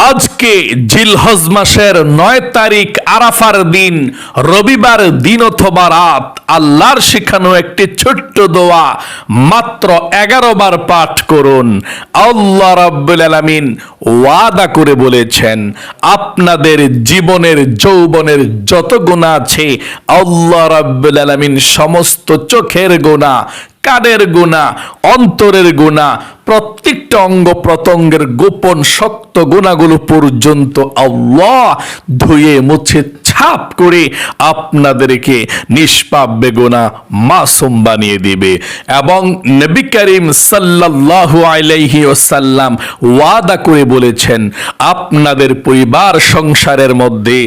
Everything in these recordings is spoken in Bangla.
আজকে জিলহজ মাসের ৯ তারিখ আরাফার দিন, রবিবার দিন অথবা রাত, আল্লাহর শেখানো একটি ছোট্ট দোয়া মাত্র 11 বার পাঠ করুন। আল্লাহ রাব্বুল আলামিন ওয়াদা করে বলেছেন, আপনাদের জীবনের যৌবনের যত গুনাহ আছে আল্লাহ রাব্বুল আলামিন সমস্ত চোখের গুনাহ, কানের গুনাহ, অন্তরের গুনাহ, প্রত্যেকটা অঙ্গ প্রত্যঙ্গের গোপন শক্ত গুনাহগুলো পর্যন্ত আল্লাহ ধুয়ে মুছে ছাপ করে আপনাদেরকে নিষ্পাপ বেগুনাহ মাসুম বানিয়ে দিবে। এবং নবী করিম সাল্লাল্লাহু আলাইহি ওয়াসাল্লাম ওয়াদা করে বলেছেন, আপনাদের পরিবার সংসারের মধ্যে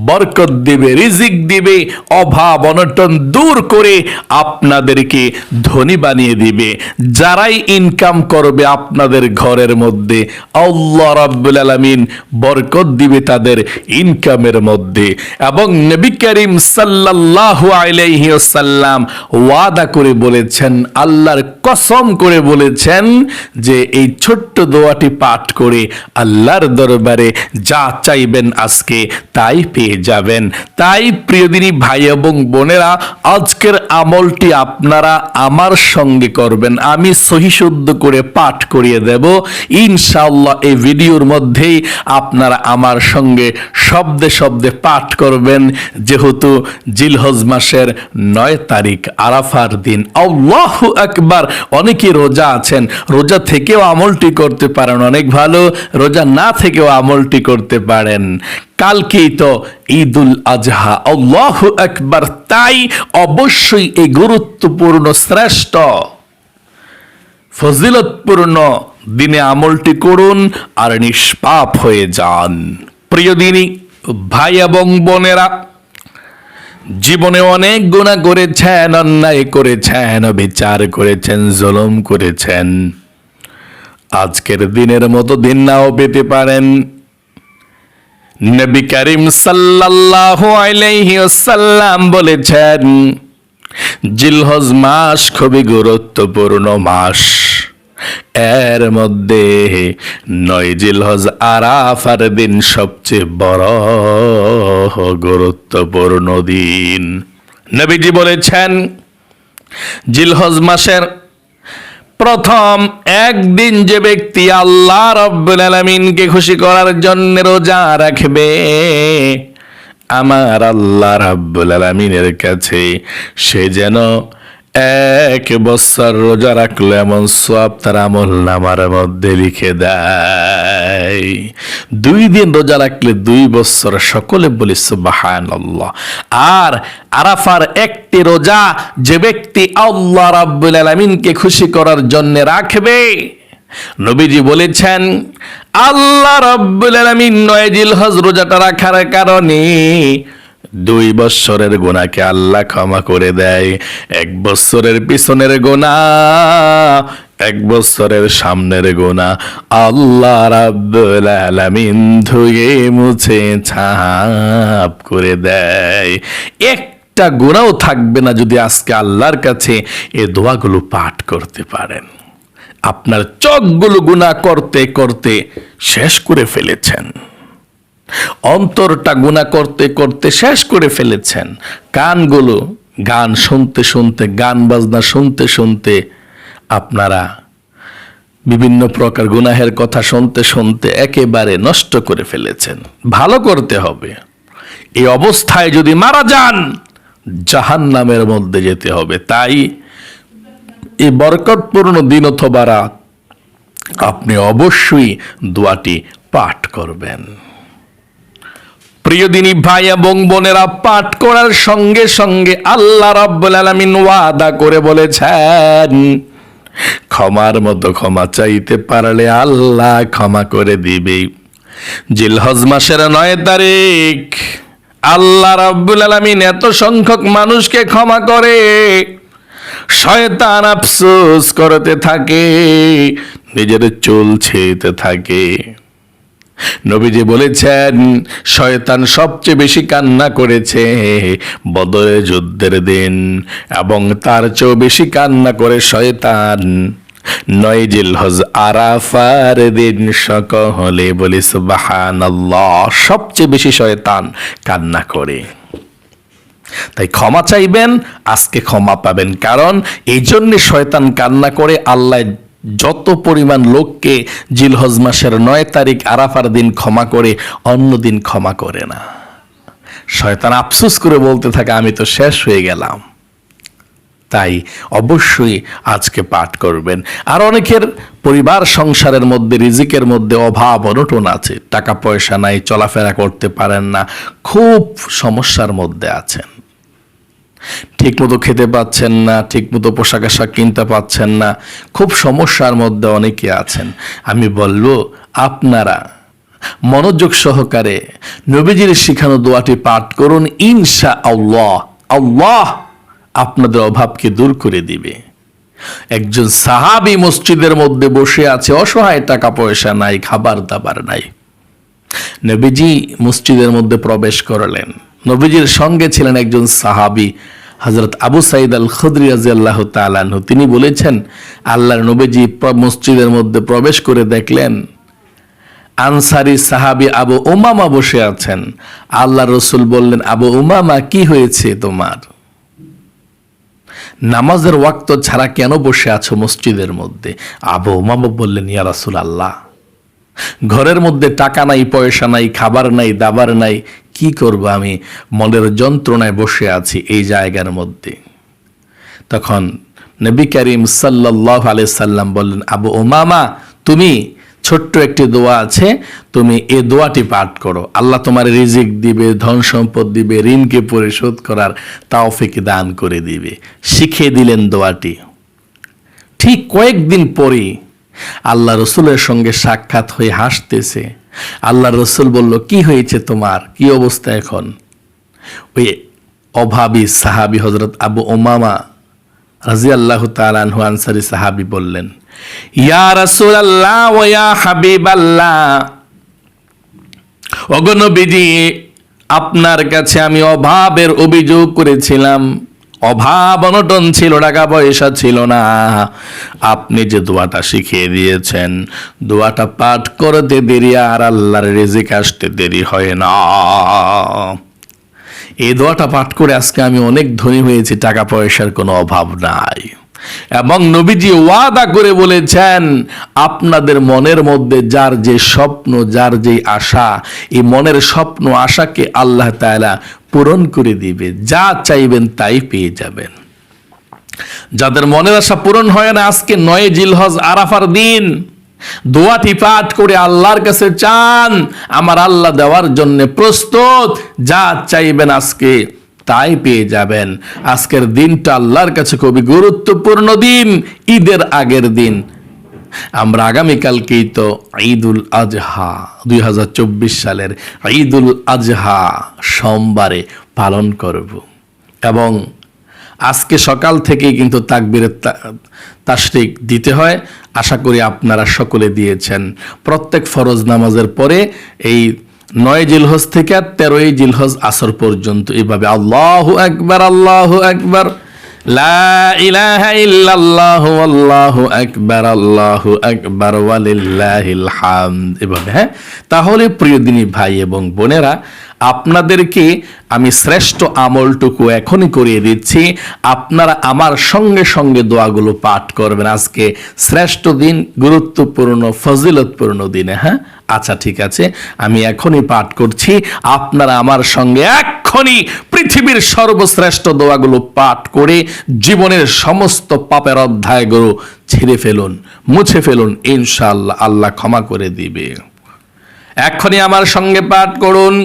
বরকত দিবে, রিজিক দিবে, অভাব অনটন দূর করে আপনাদেরকে ধনী বানিয়ে দিবে। যারাই ইনকাম করবে আপনাদের ঘরের মধ্যে আল্লাহ রাব্বুল আলামিন বরকত দিবে তাদের ইনকামের মধ্যে। এবং নবী করিম সাল্লাল্লাহু আলাইহি ওয়াসাল্লাম ওয়াদা করে বলেছেন, আল্লাহর কসম করে বলেছেন যে এই ছোট্ট দোয়াটি পাঠ করে আল্লাহর দরবারে যা চাইবেন আজকে তাই পেয়ে যাবেন। তাই প্রিয়দিনী ভাই এবং বোনেরা, আজকের আমলটি আপনারা আমার সঙ্গে করবেন। আমি সহিশুদ্ধ করে পাঠ করিয়ে দেব ইনশাআল্লাহ। এই ভিডিওর মধ্যেই আপনারা আমার সঙ্গে শব্দে শব্দে পাঠ করবেন, যেহেতু জিলহজ মাসের ৯ তারিখ আরাফার দিন। আল্লাহু আকবার। অনেকে রোজা আছেন, রোজা থেকেও আমলটি করতে পারেন, অনেক ভালো। রোজা না থেকেও আমলটি করতে পারেন। কালকেই তো ঈদুল আজহা, আল্লাহু আকবার। তাই অবশ্যই এই গুরুত্বপূর্ণ, শ্রেষ্ঠ, ফজিলতপূর্ণ দিনে আমলটি করুন আর নিষ্পাপ হয়ে যান। প্রিয় দিনী ভাই এবং বোনেরা, জীবনে অনেক গুনাহ করেছেন, অন্যায় করেছেন, বিচার করেছেন, জুলুম করেছেন। আজকের দিনের মতো দিন নাও পেতে পারেন। নবী করিম সাল্লাল্লাহু আলাইহি ওয়াসাল্লাম বলেছেন, জিলহজ মাস খুবই গুরুত্বপূর্ণ মাস। এর মধ্যে ৯ জিলহজ আরাফার দিন সবচেয়ে বড় গুরুত্বপূর্ণ দিন। নবীজি বলেছেন, জিলহজ মাসের প্রথম একদিন যে ব্যক্তি আল্লাহ রাব্বুল আলামিনকে খুশি করার জন্য রোজা রাখবে, আমার আল্লাহ রাব্বুল আলামিনের কাছে সে যেন ১ বছর রোজা রাখলো এমন সওয়াব তার আমলনামার মধ্যে লিখে দেয়। ২ দিন রোজা রাখলে ২ বছর। সকলে বলি সুবহানাল্লাহ। আর আরাফার একটি রোজা যে ব্যক্তি আল্লাহ রাব্বুল আলামিনকে খুশি করার জন্য রাখবে, নবীজি বলেছেন, আল্লাহ রাব্বুল আলামিন ৯ জিলহজ রোজাটা রাখার কারণে ২ বছরের গুনাহকে আল্লাহ ক্ষমা করে দেয়। ১ বছরের পিছনের গুনাহ, ১ বছরের সামনের গুনাহ আল্লাহ রাব্বুল আলামিন ধুয়ে মুছে ছাপ করে দেয়। একটা গুনাহও থাকবে না যদি আজকে আল্লাহর কাছে এই দোয়াগুলো পাঠ করতে পারেন। আপনার চোখগুলো গুনাহ করতে করতে শেষ করে ফেলেছেন, অন্তরটা গুনাহ করতে করতে শেষ করে ফেলেছেন, কানগুলো গান শুনতে শুনতে, গান বাজনা শুনতে শুনতে আপনারা বিভিন্ন প্রকার গুনাহের কথা শুনতে শুনতে একেবারে নষ্ট করে ফেলেছেন। ভালো করতে হবে। এই অবস্থায় যদি মারা যান জাহান্নামের মধ্যে যেতে হবে। তাই এই বরকতপূর্ণ দিন অথবা রাত আপনি অবশ্যই দোয়াটি পাঠ করবেন। প্রিয় দিনী ভাই এবং বোনেরা, পাঠ করার সঙ্গে সঙ্গে আল্লাহ রাব্বুল আলামিন ওয়াদা করে বলেছেন, ক্ষমার মতো ক্ষমা চাইতে পারলে আল্লাহ ক্ষমা করে দিবে। জিলহজ মাসের ৯ তারিখ আল্লাহ রাব্বুল আলামিন এত সংখ্যক মানুষকে ক্ষমা করে, শয়তান আফসোস করতে থাকে, নিজের চুল ছিঁড়তে থাকে। নবীজি বলেছেন, শয়তান সবচেয়ে বেশি কান্না করেছে বদরের যুদ্ধের দিন, এবং তার চেয়েও বেশি কান্না করে শয়তান নয় জিলহজ আরাফার দিন সকলে বলি সুবহানাল্লাহ। সবচেয়ে বেশি শয়তান কান্না করে। তাই ক্ষমা চাইবেন, আজকে ক্ষমা পাবেন। কারণ এই জন্য শয়তান কান্না করে, আল্লাহ যত পরিমাণ লোককে জিলহজ মাসের 9 তারিখ আরাফার দিন ক্ষমা করে, অন্য দিন ক্ষমা করে না। শয়তান আফসোস করে বলতে থাকে আমি তো শেষ হয়ে গেলাম। তাই অবশ্যই আজকে পাঠ করবেন। আর অনেকের পরিবার সংসারের মধ্যে, রিজিকের মধ্যে অভাব অনটন আছে, টাকা পয়সা নাই, চলাফেরা করতে পারেন না, খুব সমস্যার মধ্যে আছেন, ঠিকমতো খেতে পাচ্ছেন না, ঠিকমতো পোশাক আশাক কিনতে পাচ্ছেন না, খুব সমস্যার মধ্যে অনেকে আছেন। আমি বলবো আপনারা মনোযোগ সহকারে নবীজির শিখানো দোয়াটি পাঠ করুন। ইনশাআল্লাহ আল্লাহ আপনাদের অভাবকে দূর করে দিবে। একজন সাহাবী মসজিদের মধ্যে বসে আছে, অসহায়, টাকা পয়সা নাই, খাবার দাবার নাই। নবীজি মসজিদের মধ্যে প্রবেশ করলেন। নবীজির সঙ্গে ছিলেন একজন সাহাবী, হযরত আবু সাঈদ আল খুদরি রাদিয়াল্লাহু তাআলা আনহু। তিনি বলেছেন, আল্লাহর নবীজি মসজিদের মধ্যে প্রবেশ করে দেখলেন আনসারী সাহাবী আবু উমামা বসে আছেন। আল্লাহর রাসূল বললেন, আবু উমামা, কি হয়েছে তোমার? নামাজের ওয়াক্ত ছাড়া কেন বসে আছো মসজিদের মধ্যে? আবু উমামা বললেন, ইয়া রাসূলুল্লাহ, ঘরের মধ্যে টাকা নাই, পয়সা নাই, খাবার নাই, দাবার নাই, কি করব আমি? মনের যন্ত্রণায় বসে আছি এই জায়গার মধ্যে। তখন নবী করিম সাল্লাল্লাহু আলাইহি সাল্লাম বললেন, আবু উমামা, তুমি ছোট্ট একটি দোয়া আছে, তুমি এই দোয়াটি পাঠ করো, আল্লাহ তোমার রিজিক দিবে, ধন সম্পদ দিবে, ঋণকে পরিশোধ করার তৌফিক দান করে দিবে। শিখিয়ে দিলেন দোয়াটি। ঠিক কয়েকদিন পরেই আল্লাহ রসুলের সঙ্গে সাক্ষাৎ হয়ে হাসতেছে। আল্লাহ রসুল বলল, কি হয়েছে তোমার, কি অবস্থা এখন? ওই অভাবী সাহাবী হযরত আবু উমামা রাদিয়াল্লাহু তাআলা আনহু আনসারী সাহাবী বললেন, ইয়া রাসূলুল্লাহ ওয়া ইয়া হাবিবাল্লাহ, ওগো নবীজি, আপনার কাছে আমি অভাবের অভিযোগ করেছিলাম। অভাব অনটন ছিল, টাকা পয়সা ছিল না। আপনি যে দোয়াটা শিখিয়ে দিয়েছেন, দোয়াটা পাঠ করতে দেরি আর আল্লাহর রিজিক আসতে দেরি হয় না। এই দোয়াটা পাঠ করে আজকে আমি অনেক ধনী হয়েছি, টাকা পয়সার কোনো অভাব নাই। এবং নবীজি ওয়াদা করে বলেছেন, আপনাদের মনের মধ্যে যার যে স্বপ্ন, যার যে আশা, এই মনের স্বপ্ন আশাকে আল্লাহ তাআলা পূরণ করে দিবে। যা চাইবেন তাই পেয়ে যাবেন। যাদের মনের আশা পূরণ হয় না, আজকে 9 জিলহজ আরাফার দিন দোয়াটি পাঠ করে আল্লাহর কাছে চান, আমার আল্লাহ দেওয়ার জন্য প্রস্তুত। যা চাইবেন আজকে তাই পেয়ে যাবেন। আজকের দিনটা আল্লাহর কাছে খুবই গুরুত্বপূর্ণ দিন, ঈদের আগের দিন। আমরা আগামীকালকেই তো ঈদুল আজহা 2024 সালের ঈদুল আজহা সোমবারে পালন করব। এবং আজকে সকাল থেকেই কিন্তু তাকবীরের তাশরিক দিতে হয়। আশা করি আপনারা সকলে দিয়েছেন। প্রত্যেক ফরজ নামাজের পরে এই 9 জিলহজ থেকে 13 জিলহজ আসর পর্যন্ত এভাবে আল্লাহু আকবার, আল্লাহু আকবার, লা ইলাহা ইল্লাল্লাহু আল্লাহু আকবার, আল্লাহু আকবার, ওয়ালিল্লাহিল হামদ, এভাবে। হ্যাঁ, তাহলে প্রিয় দিনী ভাই এবং বোনেরা, আপনাদেরকে আমি শ্রেষ্ঠ আমলটুকু এখনই করিয়ে দিচ্ছি। আপনারা আমার সঙ্গে সঙ্গে দোয়াগুলো পাঠ করবেন। আজকে শ্রেষ্ঠ দিন, গুরুত্বপূর্ণ, ফজিলতপূর্ণ দিনে। হ্যাঁ, আচ্ছা, ঠিক আছে, আমি এখনই পাঠ করছি। আপনারা আমার সঙ্গে এখনই পৃথিবীর সর্বশ্রেষ্ঠ দোয়াগুলো পাঠ করে জীবনের সমস্ত পাপের অধ্যায়গুলো ছেড়ে ফেলুন, মুছে ফেলুন। ইনশাআল্লাহ আল্লাহ ক্ষমা করে দিবে। এখনই আমার সঙ্গে পাঠ করুন।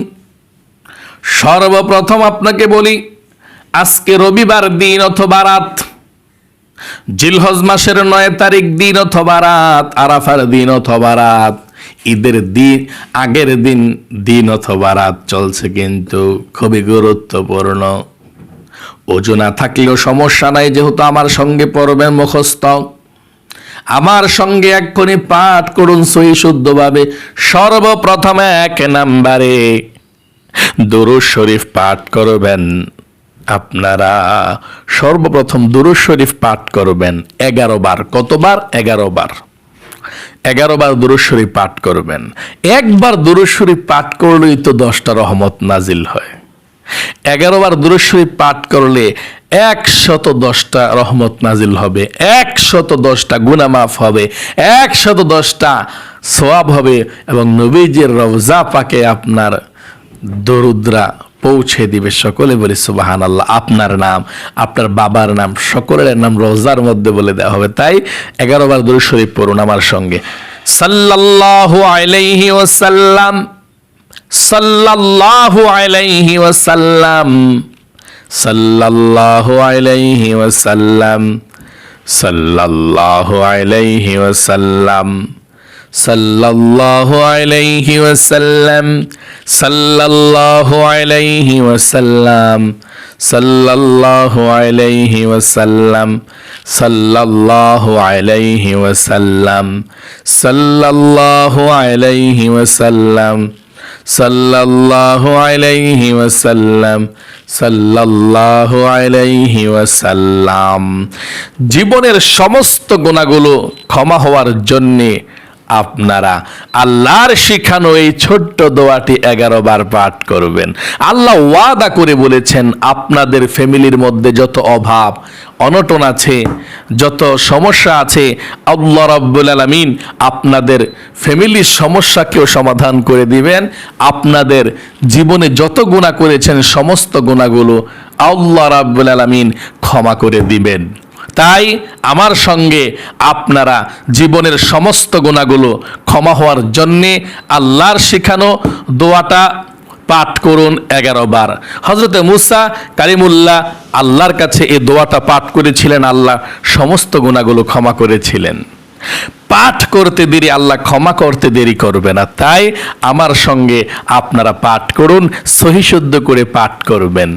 সর্বপ্রথম আপনাকে বলি, আজকে রবিবার দিন অথবা রাত, জিলহজ মাসের 9 তারিখ দিন অথবা রাত, আরাফার দিন অথবা রাত, ঈদের দিন আগের দিন দিন অথবা রাত চলছে, কিন্তু খুবই গুরুত্বপূর্ণ। ওযু না থাকলেও সমস্যা নাই, যেহেতু আমার সঙ্গে পড়বেন মুখস্থ। আমার সঙ্গে এক্ষুনি পাঠ করুন সহি শুদ্ধভাবে। সর্বপ্রথমে 1 নম্বরে দুরূদ শরীফ পাঠ করবেন। আপনারা সর্বপ্রথম দুরূদ শরীফ পাঠ করবেন 11 বার। কতবার? 11 বার। 11 বার দুরূদ শরীফ পাঠ করবেন। একবার দুরূদ শরীফ পাঠ করলেই তো 10টা রহমত নাজিল হয়। 11 বার দুরূদ শরীফ পাঠ করলে 110টা রহমত নাজিল হবে, 110টা গুনাহ মাফ হবে, 110টা সওয়াব হবে এবং নবীজির রওজা পাকে আপনার দরুদরা পৌঁছে দিবে। সকলে বলি সুবহানাল্লাহ। আপনার নাম, আপনার বাবার নাম, সকলের নাম রওজার মধ্যে বলে দেওয়া হবে। তাই 11 বার দুরূদ শরীফ পড়ুন আমার সঙ্গে। সাল্লাল্লাহু আলাইহি ওয়াসাল্লাম, সাল্লাল্লাহু আলাইহি ওয়াসাল্লাম, সাল্লাল্লাহু আলাইহি ওয়াসাল্লাম, সাল্লাল্লাহু আলাইহি ওয়াসাল্লাম, সাল্লাল্লাহু আলাইহি ওয়াসাল্লাম, সাল্লাল্লাহু আলাইহি ওয়াসাল্লাম, সাল্লাল্লাহু আলাইহি ওয়াসাল্লাম, সাল্লাল্লাহু আলাইহি ওয়াসাল্লাম, সাল্লাল্লাহু আলাইহি ওয়াসাল্লাম, সাল্লাল্লাহু আলাইহি ওয়াসাল্লাম, সাল্লাল্লাহু আলাইহি ওয়াসাল্লাম। জীবনের সমস্ত গুনাহগুলো ক্ষমা হওয়ার জন্যে আপনারা আল্লাহর শিখানো এই ছোট্ট দোয়াটি 11 বার পাঠ করবেন। আল্লাহ ওয়াদা করে বলেছেন, আপনাদের ফ্যামিলির মধ্যে যত অভাব অনটন আছে, যত সমস্যা আছে, আল্লাহ রাব্বুল আলামিন আপনাদের ফ্যামিলির সমস্যাকেও সমাধান করে দিবেন। আপনাদের জীবনে যত গুনাহ করেছেন সমস্ত গুনাহগুলো আল্লাহ রাব্বুল আলামিন ক্ষমা করে দিবেন। তাই আমার সঙ্গে আপনারা জীবনের সমস্ত গুনাহগুলো ক্ষমা হওয়ার জন্যে আল্লাহর শিখানো দোয়াটা পাঠ করুন 11 বার। হযরতে মুসা কালিমুল্লাহ আল্লাহর কাছে এই দোয়াটা পাঠ করেছিলেন, আল্লাহ সমস্ত গুনাহগুলো ক্ষমা করেছিলেন। পাঠ করতে দেরি, আল্লাহ ক্ষমা করতে দেরি করবে না। তাই আমার সঙ্গে আপনারা পাঠ করুন, সহিশুদ্ধ করে পাঠ করবেন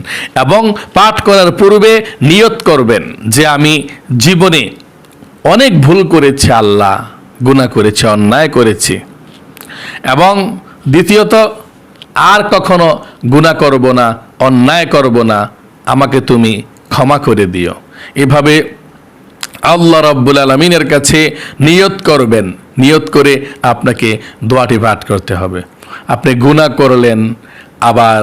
এবং পাঠ করার পূর্বে নিয়ত করবেন যে আমি জীবনে অনেক ভুল করেছি, আল্লাহ গুনাহ করেছি, অন্যায় করেছি এবং দ্বিতীয়ত আর কখনো গুনাহ করব না, অন্যায় করব না, আমাকে তুমি ক্ষমা করে দিও। এভাবে আল্লাহ রাব্বুল আলামিনের কাছে নিয়ত করবেন। নিয়ত করে আপনাকে দোয়াটি পাঠ করতে হবে। আপনি গুনাহ করলেন, আবার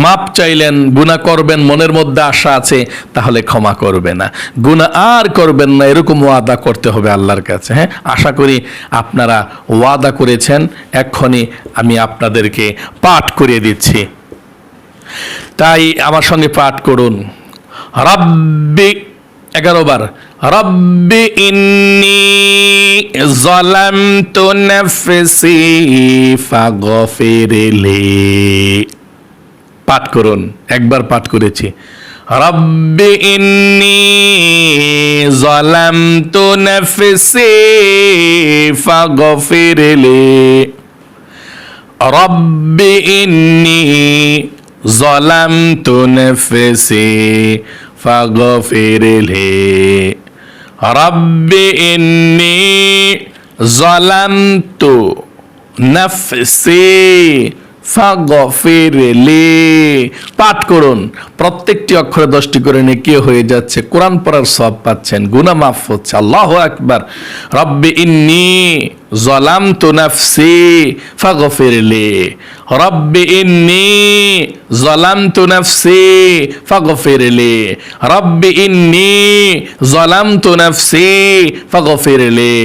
মাপ চাইলেন, গুনাহ করবেন, মনের মধ্যে আশা আছে, তাহলে ক্ষমা করবে না। গুনাহ আর করবেন না এরকম ওয়াদা করতে হবে আল্লাহর কাছে। হ্যাঁ, আশা করি আপনারা ওয়াদা করেছেন। এক্ষুনি আমি আপনাদেরকে পাঠ করিয়ে দিচ্ছি। তাই আমার সঙ্গে পাঠ করুন। রাব্বি 11 বার। রব্বি ইন্নী যালামতু নাফসি ফাগফিরলি। পাঠ করুন। একবার পাঠ করেছি। রব্বি ইন্নী যালামতু নাফসি ফাগফিরলি। রব্বি ইন্নী যালামতু নাফসি ফাগফিরলি। রব্বি ইন্নী যালামতু নাফসি ফাগফিরলি। পাঠ করুন। প্রত্যেকটি অক্ষরে 10টি করে নেকি হয়ে যাচ্ছে, কোরআন পড়ার সওয়াব পাচ্ছেন, গুনাহ মাফ হচ্ছে। আল্লাহু আকবার। রব্বি ইন্নী যালামতু নাফসি ফাগফিরলি। রব্বি ইন্নী যালামতু নাফসি ফাগফিরলি। রব্বি ইন্নী যালামতু নাফসি ফাগফিরলি।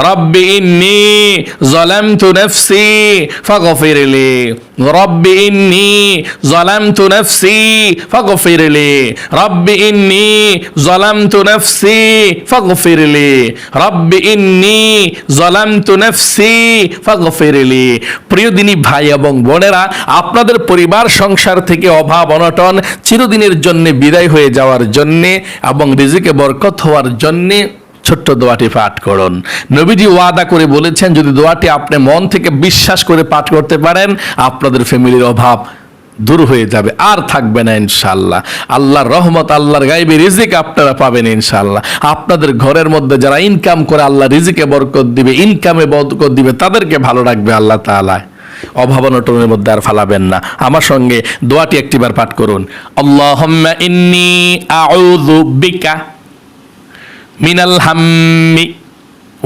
রব্বি ইন্নী যালামতু নাফসি ফাগফিরলি। রব্বি ইন্নী যালামতু নাফসি ফাগফিরলি। রব্বি ইন্নী যালামতু নাফসি ফাগফিরলি। রব্বি ইন্নী যালামতু নাফসি ফাগফিরলি। প্রিয় দিনী ভাই এবং বোনেরা, আপনাদের পরিবার সংসার থেকে অভাব অনটন চিরদিনের জন্য বিদায় হয়ে যাওয়ার জন্য এবং রিজিকে বরকত হওয়ার জন্য ছোট্ট দোয়াটি পাঠ করুন। নবীজি ওয়াদা করে বলেছেন, যদি দোয়াটি আপনি মন থেকে বিশ্বাস করে পাঠ করতে পারেন, আপনাদের ফ্যামিলির অভাব দূর হয়ে যাবে, আর থাকবে না ইনশাআল্লাহ। আল্লাহর রহমত, আল্লাহর গায়বী রিজিক আপনারা পাবেন ইনশাআল্লাহ। আপনাদের ঘরের মধ্যে যারা ইনকাম করে আল্লাহ রিজিকে বরকত দিবে, ইনকামে বরকত দিবে, তাদেরকে ভালো রাখবে আল্লাহ তাআলা। অভাব অনটনের মধ্যে আর ফালাবেন না। আমার সঙ্গে দোয়াটি একটিবার পাঠ করুন। আল্লাহুম্মা ইন্নী আউযু বিকা মিনাল হাম্মি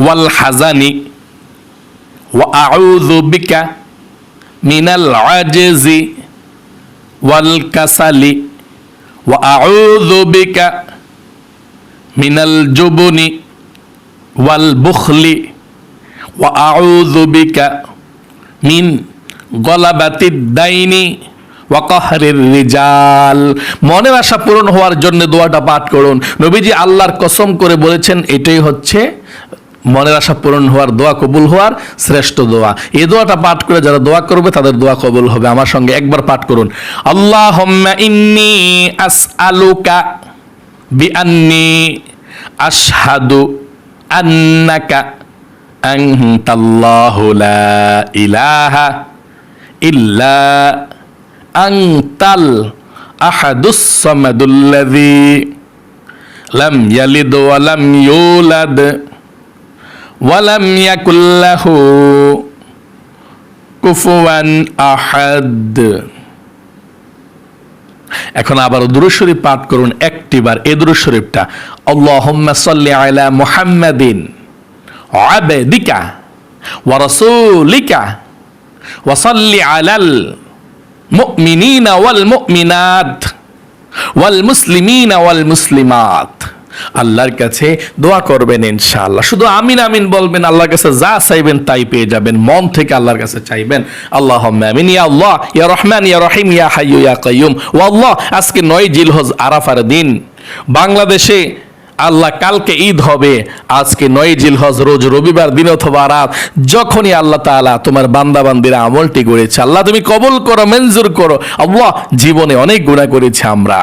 ওয়াল হাজানি ওয়া আউযু বিকা মিনাল আজজি ওয়াল কাসালি ওয়া আউযু বিকা মিনাল জুবনি ওয়াল বুখলি ওয়া আউযু বিকা মিন গলাবাতিদ দাইনি ওয়া কাহরির রিজাল। মনের আশা পূরণ হওয়ার জন্য দোয়াটা পাঠ করুন। নবীজি আল্লাহর কসম করে বলেছেন এটাই হচ্ছে মনের আশা পূরণ হওয়ার, দোয়া কবুল হওয়ার শ্রেষ্ঠ দোয়া। এই দোয়াটা পাঠ করে যারা দোয়া করবে তাদের দোয়া কবুল হবে। আমার সঙ্গে একবার পাঠ করুন। আল্লাহুম্মা ইন্নী আসআলুকা বিআন্নী আশহাদু আন্নাকা আনতাল্লাহু লা ইলাহা ইল্লা আনতাল আহাদুস সামাদুল্লাযী লাম ইয়ালিদ ওয়া লাম ইউলাদ ওয়া লাম ইয়াকুল লাহু কুফুয়ান আহাদ। এখন আবার দুরূদ শরীফ পাঠ করুন একটিবার। এই দুরূদ শরীফটা আল্লাহুম্মা সাল্লি আলা মুহাম্মাদিন আবদিকা ওয়া রাসূলিকা ওয়া সাল্লি আলাল মুমিনিনা ওয়াল মুমিনাত ওয়াল মুসলিমিনা ওয়াল মুসলিমাত। আল্লাহর কাছে দোয়া করবেন ইনশাআল্লাহ। শুধু আমিন আমিন বলবেন, আল্লাহর কাছে যা চাইবেন তাই পেয়ে যাবেন। মন থেকে আল্লাহর কাছে চাইবেন। আল্লাহুম্মা আমিন। ইয়া আল্লাহ ইয়া রহমান ইয়া রহিম ইয়া হাইয়্যু ইয়া কাইয়্যুম। ও আল্লাহ, আজকে 9 জিলহজ আরাফার দিন। বাংলাদেশে আল্লাহ কালকে ঈদ হবে, আজকে 9 জিলহজ রোজ রবিবার দিন অথবা রাত, যখনই আল্লাহ তাআলা তোমার বান্দা বান্দিরা আমলটি করেছে আল্লাহ তুমি কবুল করো, মঞ্জুর করো। আল্লাহ, জীবনে অনেক গুনাহ করেছি আমরা,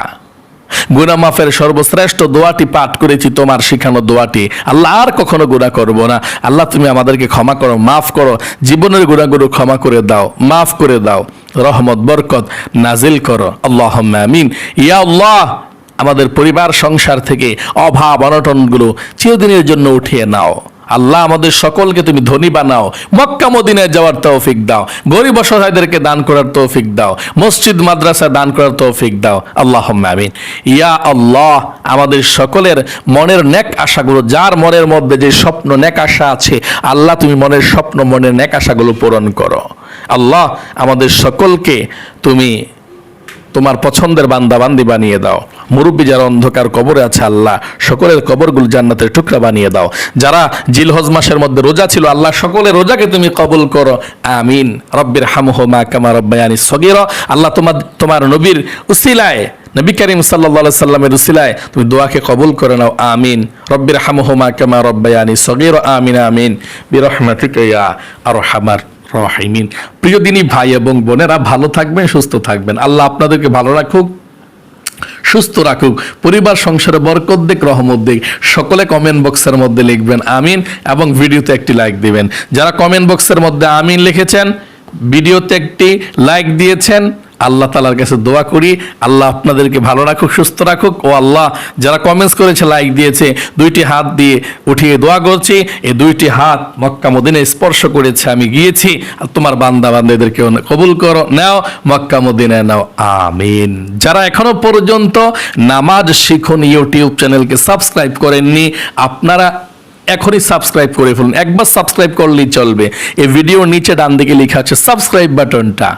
গুনাহ মাফের সর্বশ্রেষ্ঠ দোয়াটি পাঠ করেছি, তোমার শিখানো দোয়াটি। আল্লাহ আর কখনো গুনাহ করব না। আল্লাহ তুমি আমাদেরকে ক্ষমা করো, মাফ করো, জীবনের গুনাহগুলো ক্ষমা করে দাও, মাফ করে দাও, রহমত বরকত নাজিল করো। আল্লাহুম্মা আমিন। ইয়া আল্লাহ, আমাদের পরিবার সংসার থেকে অভাব অনটনগুলো চিরদিনের জন্য উঠিয়ে নাও। আল্লাহ, আমাদের সকলকে তুমি ধনী বানাও, মক্কা মদিনায় যাওয়ার তৌফিক দাও, গরিব অসহায়দেরকে দান করার তৌফিক দাও, মসজিদ মাদ্রাসা দান করার তৌফিক দাও। আল্লাহুম্মা আমিন। ইয়া আল্লাহ, আমাদের সকলের মনের নেক আশাগুলো, যার মনের মধ্যে যে স্বপ্ন নেক আশা আছে আল্লাহ তুমি মনের স্বপ্ন, মনের নেক আশাগুলো পূরণ করো। আল্লাহ, আমাদের সকলকে তুমি তোমার পছন্দের বান্দা বান্দি বানিয়ে দাও। মুরব্বী যারা অন্ধকার কবরে আছে আল্লাহ সকলের কবরগুলো জান্নাতের টুকরা বানিয়ে দাও। যারা জিলহজ মাসের মধ্যে রোজা ছিল আল্লাহ সকলের রোজাকে তুমি কবুল করো। আমিন। রব্বির হামহুমা কামা রব্বায়ানি সগীরা। আল্লাহ তোমার নবীর উসিলায়, নবী করিম সাল্লাল্লাহু আলাইহি সাল্লামের উসিলায় তুমি দোয়াকে কবুল করে নাও। আমিন। রব্বির হামহুমা কামা রব্বায়ানি সগীরা। আমিন আমিন বিরহমাতিকা ইয়া আরহামার রাহিমিন। প্রিয় দিনী ভাই এবং বোনেরা, ভালো থাকবেন, সুস্থ থাকবেন। আল্লাহ আপনাদেরকে ভালো রাখুক, সুস্থ রাখুক, পরিবার সংসারে বরকত দিক, রহমত দিক। সকলে কমেন্ট বক্সের মধ্যে লিখবেন আমিন এবং ভিডিওতে একটি লাইক দিবেন। যারা কমেন্ট বক্সের মধ্যে আমিন লিখেছেন, ভিডিওতে একটি লাইক দিয়েছেন, আল্লাহ তাআলার কাছে দোয়া করি আল্লাহ আপনাদেরকে ভালো রাখুক, সুস্থ রাখুক। ও আল্লাহ, যারা কমেন্টস করেছে, লাইক দিয়েছে, 2টি হাত দিয়ে উঠিয়ে দোয়া করছি, এই 2টি হাত মক্কা মদিনায় স্পর্শ করেছে, আমি গিয়েছি, আর তোমার বান্দা বান্দাদেরকে কবুল করো, নাও মক্কা মদিনায় নাও। আমিন। যারা এখনো পর্যন্ত নামাজ শিখুন ইউটিউব চ্যানেলকে সাবস্ক্রাইব করেননি, আপনারা এখনই সাবস্ক্রাইব করে ফেলুন। একবার সাবস্ক্রাইব করলেই চলবে। এই ভিডিওর নিচে ডান দিকে লেখা আছে সাবস্ক্রাইব বাটনটা,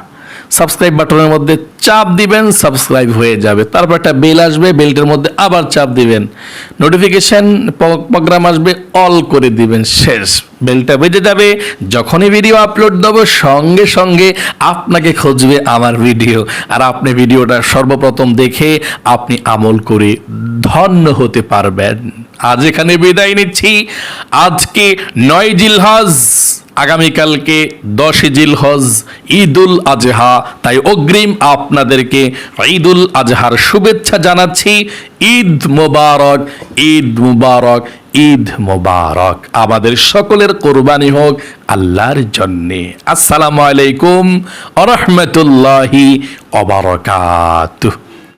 সাবস্ক্রাইব বাটনের মধ্যে চাপ দিবেন, সাবস্ক্রাইব হয়ে যাবে। তারপর একটা বেল আসবে, বেলটার মধ্যে আবার চাপ দিবেন, নোটিফিকেশন প্রোগ্রাম আসবে, অল করে দিবেন, শেষ। বেলটা বেজে যাবে, যখনই ভিডিও আপলোড দেবো সঙ্গে সঙ্গে আপনাকে খুঁজবে আমার ভিডিও, আর আপনি ভিডিওটা সর্বপ্রথম দেখে আপনি আমল করে ধন্য হতে পারবেন। আজ এখানে বিদায় নিচ্ছি। আজকে 9 জিলহজ, আগামীকালকে 10 জিলহজ ঈদুল আজহা, তাই অগ্রিম আপনাদেরকে ঈদুল আজহার শুভেচ্ছা জানাচ্ছি। ঈদ মোবারক, ঈদ মোবারক, ঈদ মোবারক। আমাদের সকলের কোরবানি হোক আল্লাহর জন্যে। আসসালামু আলাইকুম ওয়া রাহমাতুল্লাহি ওয়া বারাকাতুহু।